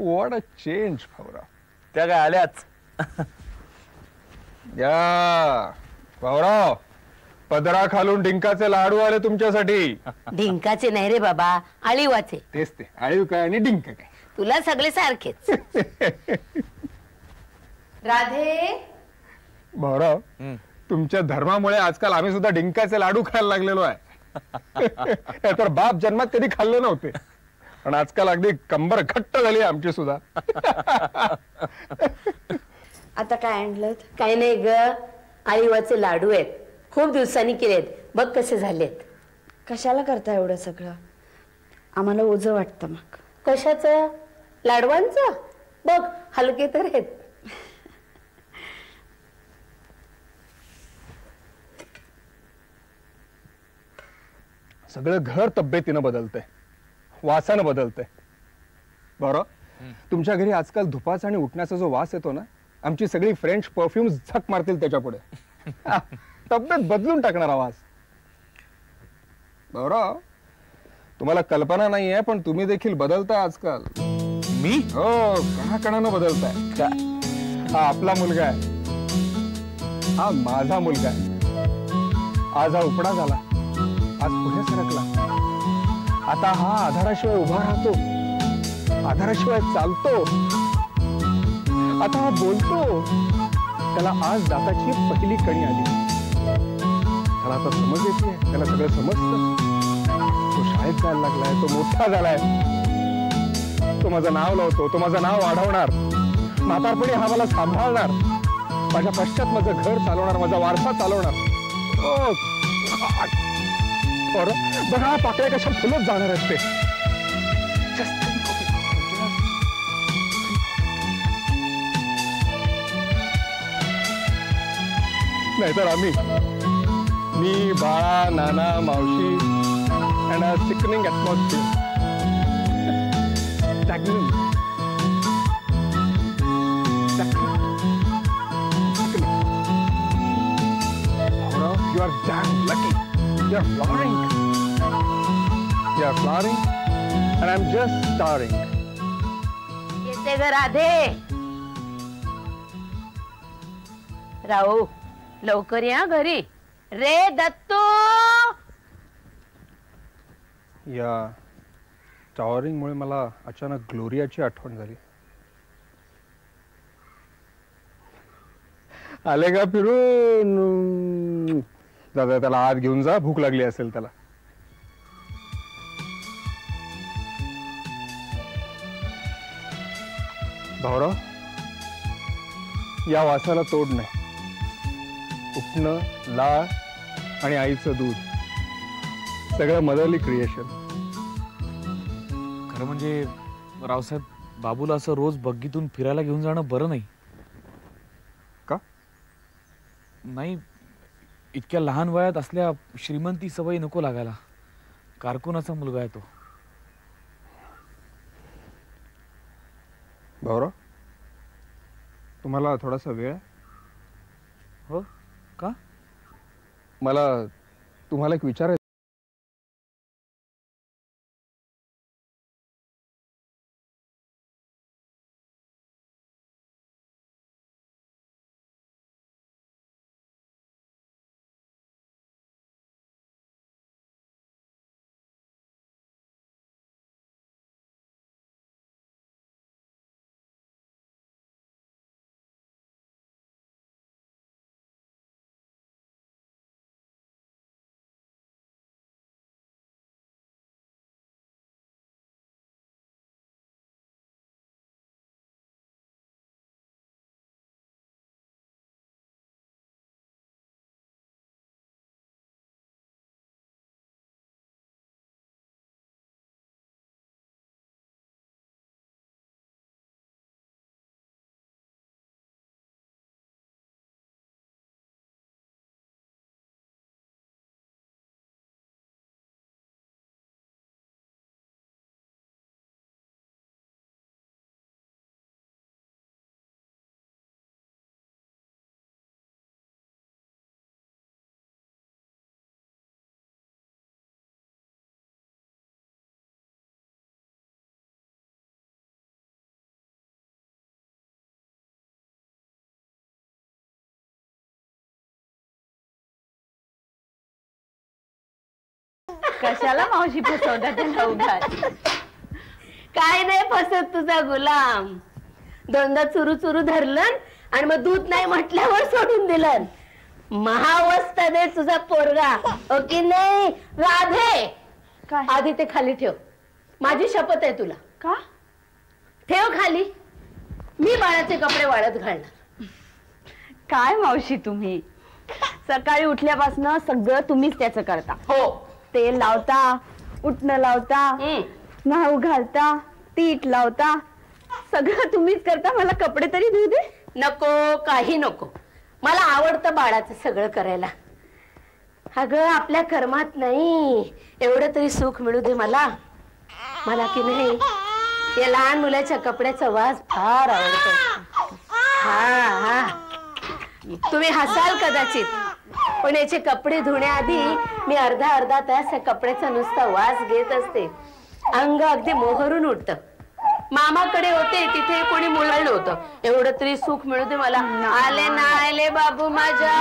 What a change Bhaurao. त्या काय आल्याच. या भाऊराव, पदरा खालून डिंकाचे लाडू आले तुमच्यासाठी. डिंकाचे नाही रे बाबा, आळीवाचे. तेच ते, आळीव काय आणि डिंक काय. तुला सगळे सारखेच. राधे. भाऊराव, तुमच्या धर्मामुळे आजकाल आम्ही सुद्धा डिंकाचे लाडू खायला लागलेलो आहे. तर बाप जन्मात कधी खाल्ले नव्हते, पण आजकाल अगदी कंबर घट्ट झाली आमची सुद्धा. आता काय आणलं? काही नाही ग, आळीवाचे लाडू आहेत. खूप दिवसांनी केलेत, बघ कसे झालेत. कशाला करता एवढं सगळं? आम्हाला ओझं वाटतं. मग कशाचं? लाडवांचं? बघ हलके तर आहेत. सगळं घर तब्येतीनं बदलतंय, वासानं बदलतंय. बरं, तुमच्या घरी आजकाल धुपाचा आणि उठण्याचा जो वास येतो ना, आमची सगळी फ्रेंच परफ्यूम झक मारतील त्याच्या पुढे. तब्येत बदलून टाकणारा वास. बरं, तुम्हाला कल्पना नाहीये, पण तुम्ही देखील बदलताय आजकाल. मी? हो, कणाकणानं बदलताय. हा आपला मुलगा आहे, हा माझा मुलगा आहे. आज हा उपडा झाला, आज पुढे सरकला. आता हा आधाराशिवाय उभा राहतो, आधाराशिवाय चालतो. आता हा बोलतो. त्याला आज दाताची पहिली कणी आली. त्याला आता समज येते, त्याला सगळं समजतं. तो शाळेत जायला लागलाय, तो मोठा झालाय. तो माझं नाव लावतो, तो माझं नाव वाढवणार. म्हातारपणी हा मला सांभाळणार. माझ्या पश्चात माझं घर चालवणार, माझा वारसा चालवणार. बघा पाकळ्या कशा फुलत जाणार आहेत ते. नाहीतर आम्ही, मी, बाळा, नाना, मावशी, and a sickening atmosphere. You are damn lucky. You are flowering. You are flowering, and I'm just starring. येते ग राधे. राहू, लवकर या घरी. रे दत्तू. या टॉवरिंग मुळे मला अचानक ग्लोरियाची आठवण झाली. आले का फिरून? दादा त्याला आत घेऊन जा, भूक लागली असेल त्याला. भाऊराव, या वासाला तोड नाही. उठणं, लाळ आणि आईचं दूध सगळं मदरली क्रिएशन. खरं म्हणजे रावसाहेब, बाबूला असं रोज बग्गीतून फिरायला घेऊन जाणं बरं नाही. का? नाही, इतक्या लहान वयात असल्या श्रीमंती सवयी नको लागायला. कारकुनाचा मुलगा आहे तो. भाऊराव, तुम्हाला थोडासा वेळ? हो का? मला तुम्हाला एक विचारायचं. कशाला मावशी फसवता त्याला उगाच? काय नाही फसत तुझा गुलाम. दोनदा चुरू चुरू धरलं आणि मग दूध नाही म्हटल्यावर सोडून दिलं. महावस्था दे तुझा पोरगा. ओके नाही राधे? काय? आधी ते खाली ठेव. माझी शपथ आहे तुला. का? ठेव खाली. मी बाळाचे कपडे वाळत घालणार. काय मावशी तुम्ही सकाळी उठल्यापासून सगळं तुम्हीच त्याचं करता. हो. तेल लावता, उठणं लावता, न्हाऊ घालता, पीठ लावता, सगळं तुम्हीच करता. मला कपडे तरी धुऊ दे. नको काही नको. मला आवडतं बाळाचं सगळं करायला. अगं आपल्या कर्मात नाही एवढं तरी सुख मिळू दे मला. मला की नाही या लहान मुलाच्या कपड्याचा वास फार आवडतो. हा हा तुम्ही हसाल कदाचित पण याचे कपडे धुण्याआधी मी अर्धा तास या कपड्याचा नुसता वास घेत असते. अंग अगदी मोहरून उठतं. मामाकडे होते तिथे कोणी मुलं नव्हतं. एवढं तरी सुख मिळू दे मला. आले नायले बाबू माझ्या.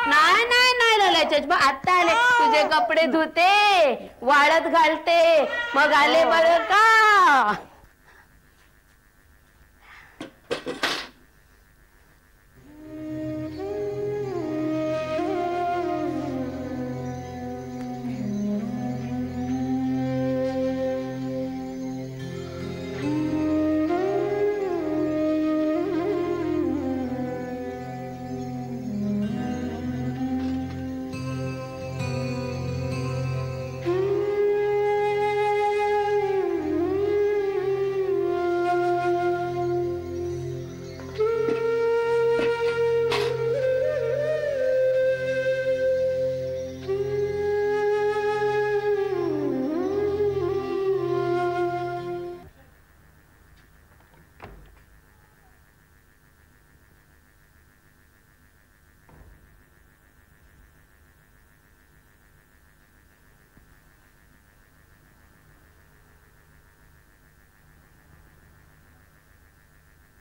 नाही नाही नाही लालायच्या मग आता आले. तुझे कपडे धुते वाळत घालते मग आले बरं का.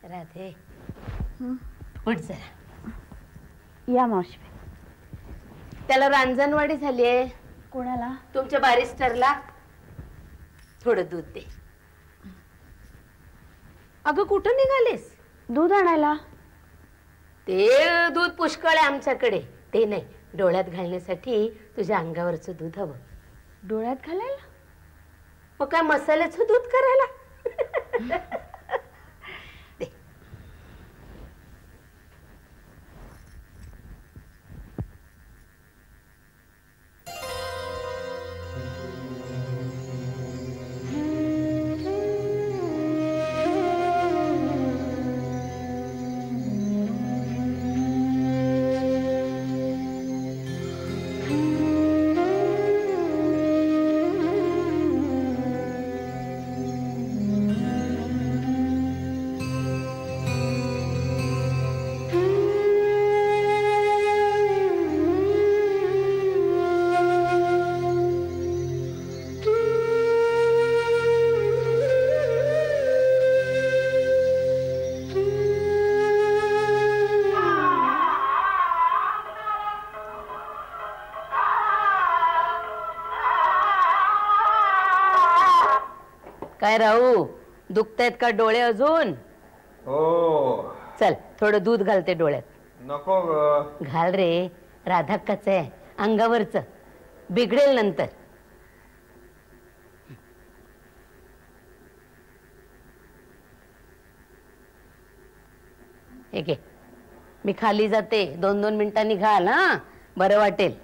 राधे उठ जरा. या मावशी. त्याला रांजणवाडी झालीये. कोणाला? तुमच्या बॅरिस्टरला. थोडं दूध दे. अगं कुठं निघालीस? दूध आणायला. ते दूध पुष्कळ आहे आमच्याकडे. ते नाही डोळ्यात घालण्यासाठी तुझ्या अंगावरचं दूध हवं. डोळ्यात घालायला? मग काय मसाल्याचं दूध करायला? काय राहू दुखतायत का डोळे अजून? हो. चल थोडं दूध घालते डोळ्यात. नको ग. घाल रे. राधाक्काच आहे अंगावरच बिघडेल नंतर. ठीक आहे मी खाली जाते. 2-2 मिनिटांनी घाल. हा बरं वाटेल.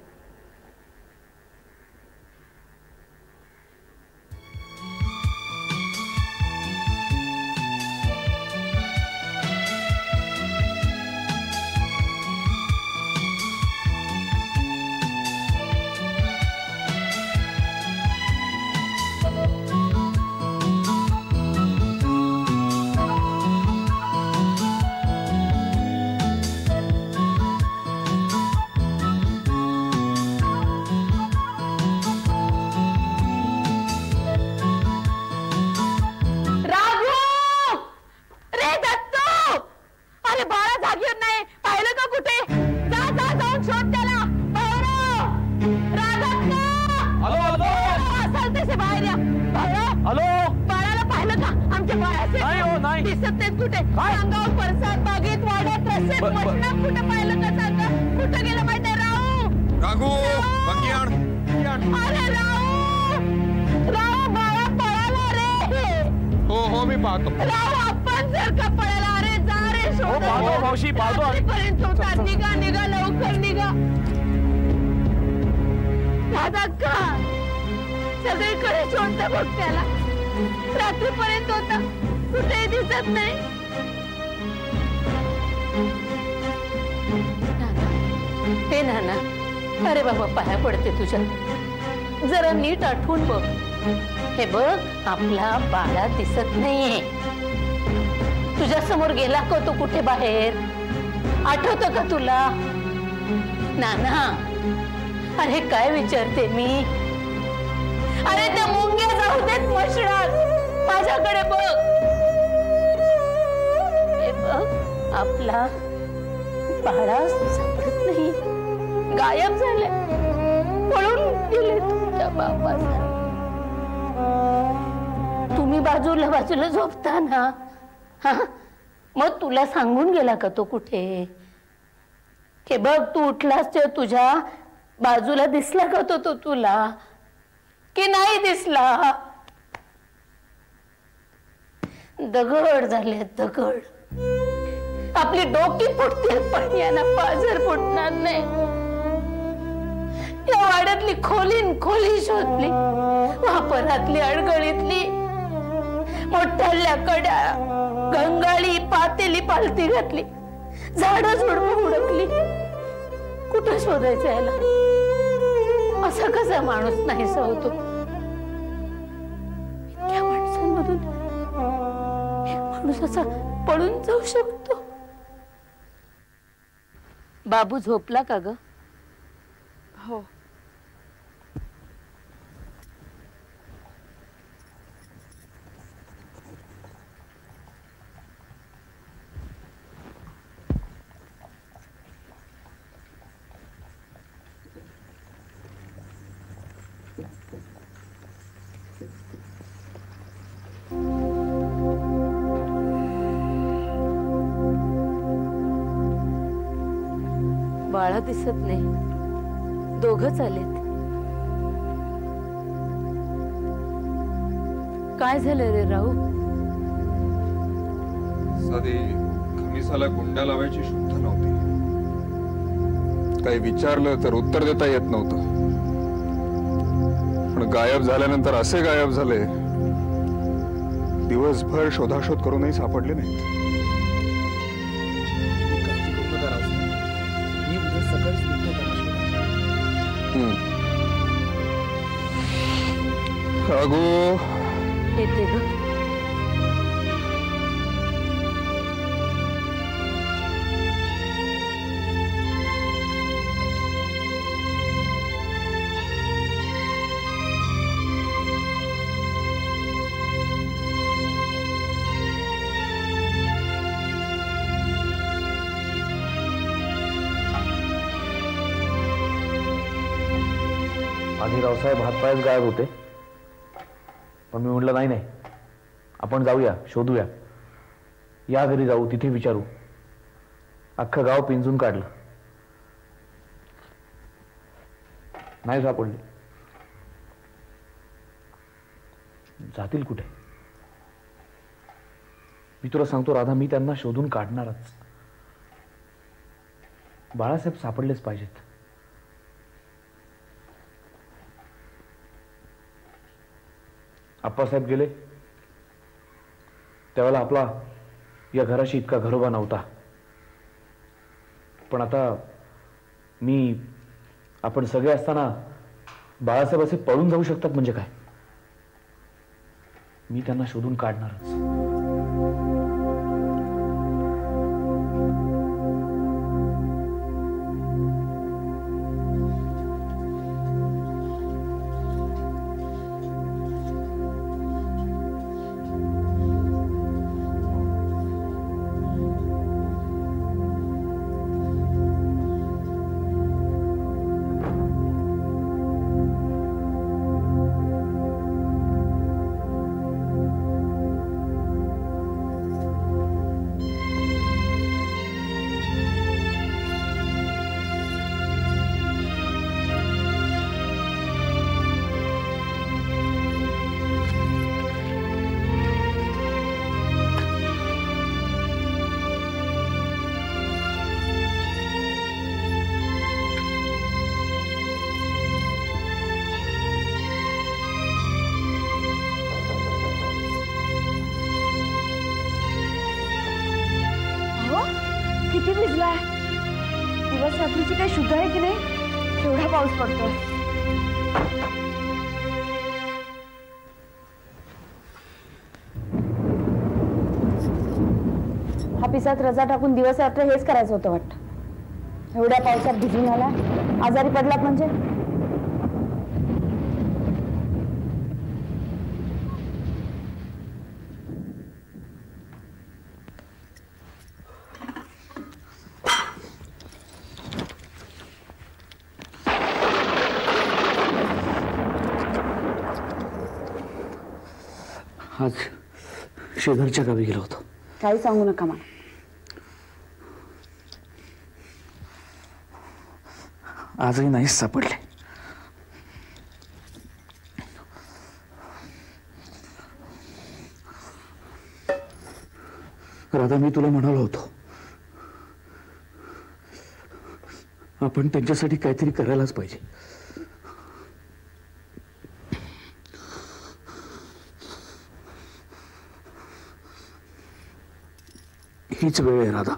नाही हो, नाही. दिसत नाहीत कुठे? काय? अंगावर परसात, बागेत, वाड्यात, रस्त्यात, मशनात कुठं पाहिलं का सांगा? कुठं गेलं माहिती आहे? राहू राघू बंगी आण. अरे राहू बाळा पळाला रे. हो मी पाहतो. राहू आपण जर का पळाला रे जा रे हो, शोध. पाहतो मावशी, पाहतो आम्ही. रात्रीपर्यंत होता. निघा लवकर निघा. दादा का सगळीकडे शोधतं बघ त्याला. रात्रीपर्यंत होता कुठेही दिसत नाही. हे नाना, अरे बाबा पाया पडते तुझ्या. जरा नीट आठवून बघ. हे बघ आपला बाळा दिसत नाहीये. तुझ्या समोर गेला का तो कुठे बाहेर? आठवतं का तुला? नाना अरे काय विचारते मी? अरे त्या मुंग्या जाऊ देत मशणात. माझ्याकडे बघ. हे बघ आपला बाळा सापडत नाही. गायब झाले. पळून गेले तुमच्या बापाचा. तुम्ही बाजूला झोपता ना. हा मग तुला सांगून गेला का तो कुठे? हे बघ तू उठलास ते तुझ्या बाजूला दिसला का तो तुला की नाही दिसला? दगड झाले दगड. आपली डोकी फुटतील पण यांना पाझर फुटणार नाही. या वाड्यातली खोली शोधली. वापरातली अडगळीतली मोठ्याल्या कड्या गंगाळी पातेली पालती घातली. झाड झुडपं हुडकली. कुठं शोधायचं याला? असा कसा माणूस नाही होतो? इतक्या माणसांमधून एक माणूस असा पळून जाऊ शकतो? बाबू झोपला का ग? हो. बाळा दिसत नाही. दोघच आलेत. काय झालं रे राहू? साधी खमिसाला गुंड्या लावायची शुद्ध नव्हती. काही विचारलं तर उत्तर देता येत नव्हतं. पण गायब झाल्यानंतर असे गायब झाले दिवसभर शोधाशोध करूनही सापडले नाहीत. मी उद्या सकाळीच निघतो त्याला शोधायला. राघू येते ग. आधी रावसाहेब हातपायच गायब होते, पण मी म्हटलं नाही आपण जाऊया, शोधूया. या घरी जाऊ, तिथे विचारू. अख्खं गाव पिंजून काढलं, नाही सापडले. जातील कुठे? मी तुला सांगतो राधा, मी त्यांना शोधून काढणारच. बाळासाहेब सापडलेच पाहिजेत. आप्पासाहेब गेले त्यावेळेला आपला या घराशी इतका घरोबा नव्हता. पण आता आपण सगळे असताना बाळासाहेब असे पळून जाऊ शकतात म्हणजे काय? मी त्यांना शोधून काढणारच. किती भिजलाय. दिवस रात्रीची काही शुद्ध आहे की नाही, एवढा पाऊस पडतोय. हा पिसात रजा टाकून दिवस रात्र हेच करायचं होतं वाटतं. एवढ्या पावसात भिजून आला, आजारी पडलात म्हणजे. आज शेजारच्या गावी गेलो होतो. काही सांगू नका मला. आजही नाहीच सापडले. राधा, मी तुला म्हणालो होतो आपण त्यांच्यासाठी काहीतरी करायलाच पाहिजे. हीच वेळ आहे राधा.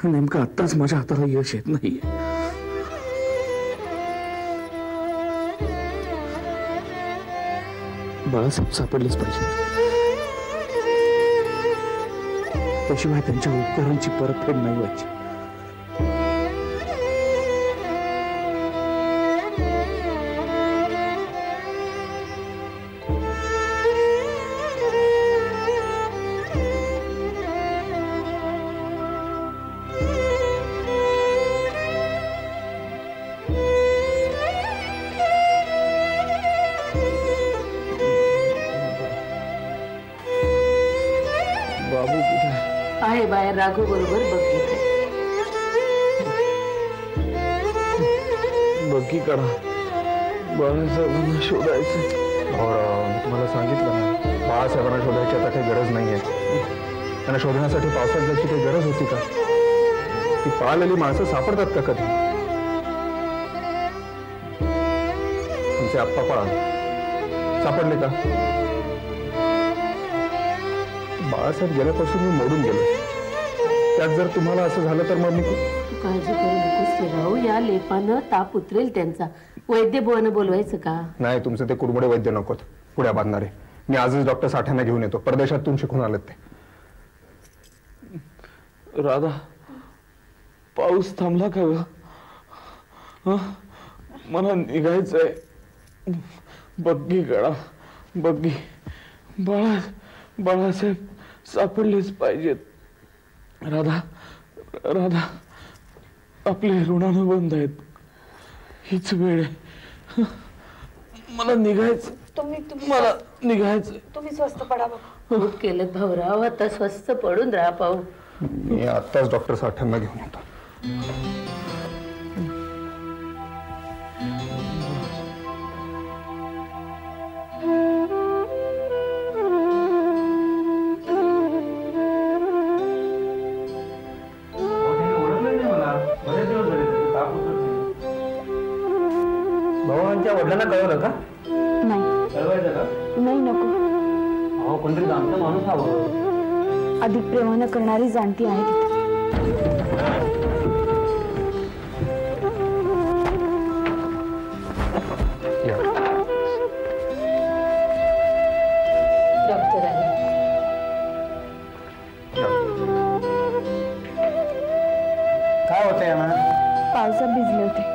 नेमकं आत्ताच माझ्या हाताला यश येत नाहीये. बाळासाहेब सापडलेच पाहिजे, त्याशिवाय त्यांच्या उपकारांची परतफेड नाही व्हायची. बाबू कुठे आहे? बाहेर राघू बरोबर बघितलं. बघी करा, बाळासाहेबांना शोधायचं. मी तुम्हाला सांगितलं ना, बाळासाहेबांना शोधायची आता काही गरज नाहीये. त्यांना शोधण्यासाठी पावसात जायची काही गरज होती का? ती पळालेली माणसं सापडतात का कधी? तुमचे आप्पा पळा सापडले का? बाळासाहेब गेल्यापासून मी मोडून गेलो. त्यात जर तुम्हाला असं झालं तर मग मी तू काळजी करू नकोस रे राहू. या लेपानं ताप उतरेल त्यांचा. वैद्य बुवानं बोलवायचं का? नाही, तुमचे ते कुरमुडे वैद्य नकोत, पुढ्या बांधणारे. मी आजच डॉक्टर साठ्यांना घेऊन येतो. परदेशातून शिकून आलेत ते. राधा, पाऊस थांबला का ग? मला निघायचंय. बग्गी गळा, बग्गी. बाळासाहेब सापडलेच पाहिजेत. राधा, राधा, आपले ऋणानं बंद आहेत. हीच वेळ आहे. मला निघायचं. मला निघायचं. तुम्ही स्वस्त पडा बघ. खूप केलं भाऊराव, आता स्वस्त पडून राहा पाहू. मी आत्ताच डॉक्टर साठ्यांना घेऊन येतो. भावांच्या वडिलांना कळवलं का? नाही. कळवायचं का? नाही, नको. अहो, कोणतरी जाणतं माणूस हवं. अधिक प्रेमानं करणारी जाणती आहे तिथे. डॉक्टर आले. काय होतंय यांना? पावसात भिजले होते.